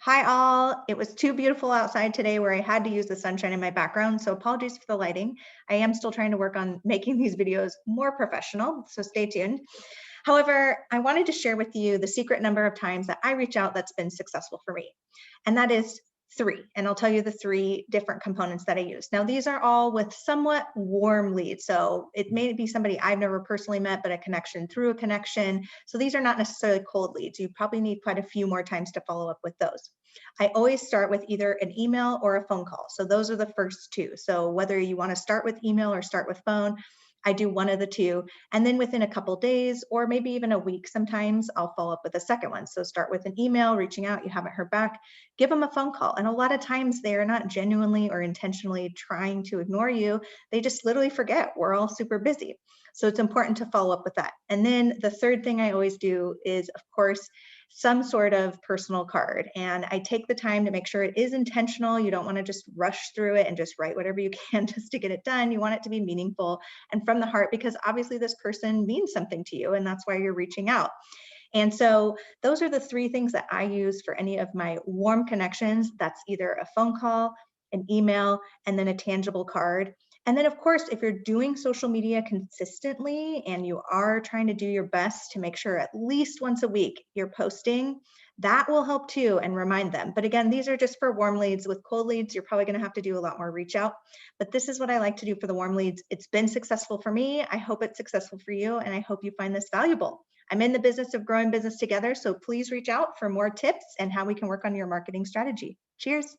Hi all. It was too beautiful outside today where I had to use the sunshine in my background, so apologies for the lighting. I am still trying to work on making these videos more professional, so stay tuned. However, I wanted to share with you the secret number of times that I reach out that's been successful for me. And that is 3. And I'll tell you the 3 different components that I use. Now, these are all with somewhat warm leads. So it may be somebody I've never personally met, but a connection through a connection. So these are not necessarily cold leads. You probably need quite a few more times to follow up with those. I always start with either an email or a phone call. So those are the first 2. So whether you want to start with email or start with phone, I do one of the 2. And then within a couple days or maybe even a week, sometimes I'll follow up with a second one. So start with an email, reaching out, you haven't heard back, give them a phone call. And a lot of times they are not genuinely or intentionally trying to ignore you. They just literally forget. We're all super busy. So it's important to follow up with that. And then the third thing I always do is, of course, some sort of personal card. And I take the time to make sure it is intentional. You don't want to just rush through it and just write whatever you can just to get it done. You want it to be meaningful and from the heart, because obviously this person means something to you and that's why you're reaching out. And so those are the 3 things that I use for any of my warm connections. That's either a phone call, an email, and then a tangible card. And then, of course, if you're doing social media consistently and you are trying to do your best to make sure at least once a week you're posting, that will help too and remind them. But again, these are just for warm leads. With cold leads, you're probably going to have to do a lot more reach out. But this is what I like to do for the warm leads. It's been successful for me. I hope it's successful for you, and I hope you find this valuable. I'm in the business of growing business together, so please reach out for more tips and how we can work on your marketing strategy. Cheers.